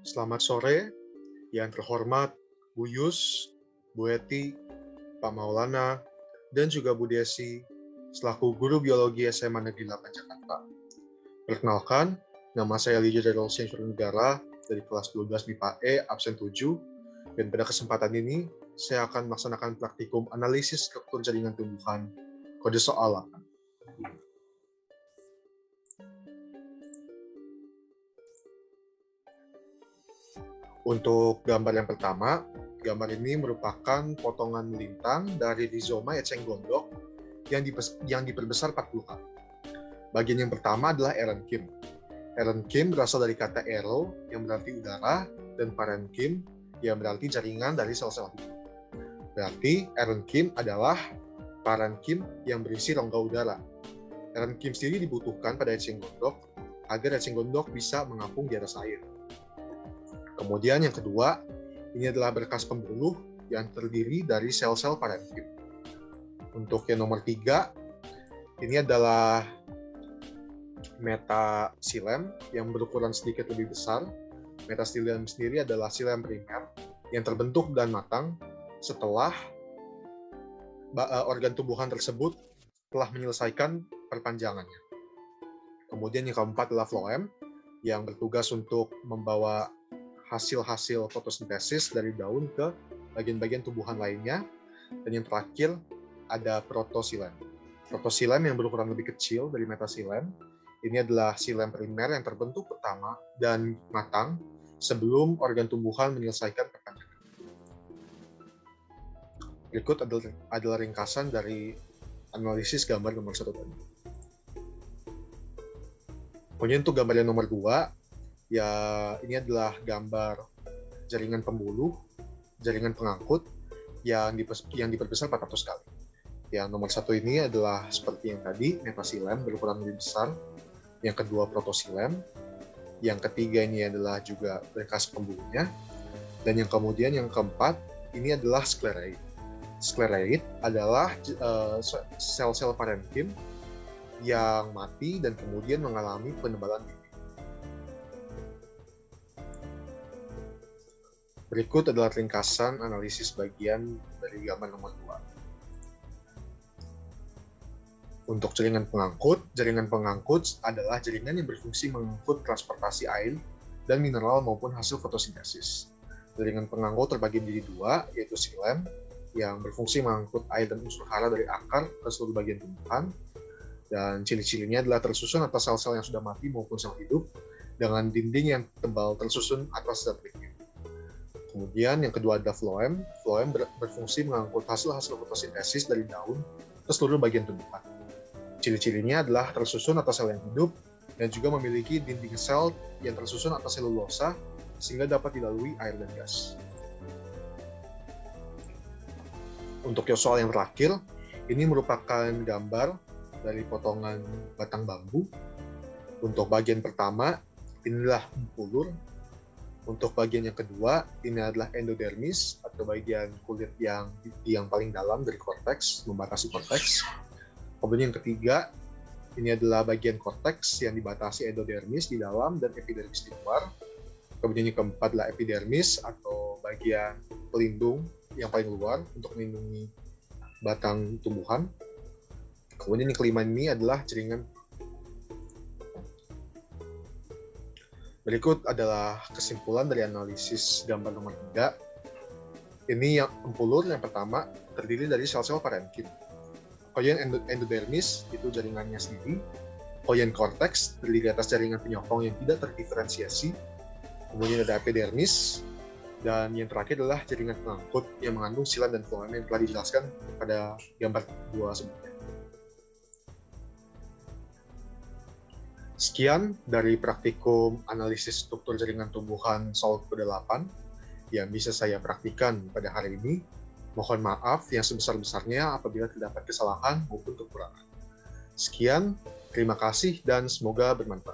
Selamat sore, yang terhormat Bu Yus, Bu Eti, Pak Maulana, dan juga Bu Desi, selaku Guru Biologi SMA Negeri 8 Jakarta. Perkenalkan, nama saya Lidya dari Dosen Negara dari kelas 12 MIPA E, absen 7, dan pada kesempatan ini, saya akan melaksanakan praktikum analisis struktur jaringan tumbuhan, kode soal 8. Untuk gambar yang pertama, gambar ini merupakan potongan melintang dari rizoma eceng gondok yang diperbesar 40 kali. Bagian yang pertama adalah erenkim. Erenkim berasal dari kata aero yang berarti udara dan parenkim yang berarti jaringan dari sel-sel hidup. Berarti erenkim adalah parenkim yang berisi rongga udara. Erenkim sendiri dibutuhkan pada eceng gondok agar eceng gondok bisa mengapung di atas air. Kemudian yang kedua, ini adalah berkas pembuluh yang terdiri dari sel-sel parenkim. Untuk yang nomor 3, ini adalah metasilem yang berukuran sedikit lebih besar. Metasilem sendiri adalah silem primer yang terbentuk dan matang setelah organ tumbuhan tersebut telah menyelesaikan perpanjangannya. Kemudian yang keempat adalah floem yang bertugas untuk membawa hasil-hasil fotosintesis dari daun ke bagian-bagian tumbuhan lainnya. Dan yang terakhir ada protosilem. Protosilem yang berukuran lebih kecil dari metasilem. Ini adalah silem primer yang terbentuk pertama dan matang sebelum organ tumbuhan menyelesaikan perpanjangan. Berikut adalah ringkasan dari analisis gambar nomor 1 tadi. Kemudian untuk gambar yang nomor 2, ya ini adalah gambar jaringan pembuluh, jaringan pengangkut yang diperbesar 400 kali. Yang nomor 1 ini adalah seperti yang tadi, metasilem berukuran lebih besar. Yang kedua protosilem. Yang ketiga ini adalah juga berkas pembuluhnya. Dan yang kemudian yang keempat, ini adalah sklereid. Sklereid adalah sel-sel parenkim yang mati dan kemudian mengalami penebalan dinding. Berikut adalah ringkasan analisis bagian dari gambar nomor 2. Untuk jaringan pengangkut adalah jaringan yang berfungsi mengangkut transportasi air dan mineral maupun hasil fotosintesis. Jaringan pengangkut terbagi menjadi 2, yaitu silem yang berfungsi mengangkut air dan unsur hara dari akar ke seluruh bagian tumbuhan. Dan ciri-cirinya adalah tersusun atas sel-sel yang sudah mati maupun sel hidup dengan dinding yang tebal tersusun atas zat liquid. Kemudian yang kedua ada floem. Floem berfungsi mengangkut hasil-hasil fotosintesis dari daun ke seluruh bagian tumbuhan. Ciri-cirinya adalah tersusun atas sel yang hidup dan juga memiliki dinding sel yang tersusun atas selulosa sehingga dapat dilalui air dan gas. Untuk soal yang terakhir, ini merupakan gambar dari potongan batang bambu. Untuk bagian pertama, inilah empulur. Untuk bagian yang kedua, ini adalah endodermis atau bagian kulit yang paling dalam dari korteks, membatasi korteks. Kemudian yang ketiga, ini adalah bagian korteks yang dibatasi endodermis di dalam dan epidermis di luar. Kemudian yang keempat adalah epidermis atau bagian pelindung yang paling luar untuk melindungi batang tumbuhan. Kemudian yang kelima ini adalah jaringan. Berikut adalah kesimpulan dari analisis gambar nomor 3. Ini yang empulur yang pertama terdiri dari sel-sel parenkim. Kemudian endodermis itu jaringannya sendiri. Kemudian korteks terdiri atas jaringan penyokong yang tidak terdiferensiasi. Kemudian ada epidermis. Dan yang terakhir adalah jaringan pengangkut yang mengandung silem dan floem yang telah dijelaskan pada gambar 2 sebelumnya. Sekian dari praktikum analisis struktur jaringan tumbuhan soal kode 8 yang bisa saya praktikan pada hari ini. Mohon maaf yang sebesar-besarnya apabila terdapat kesalahan maupun kekurangan. Sekian, terima kasih dan semoga bermanfaat.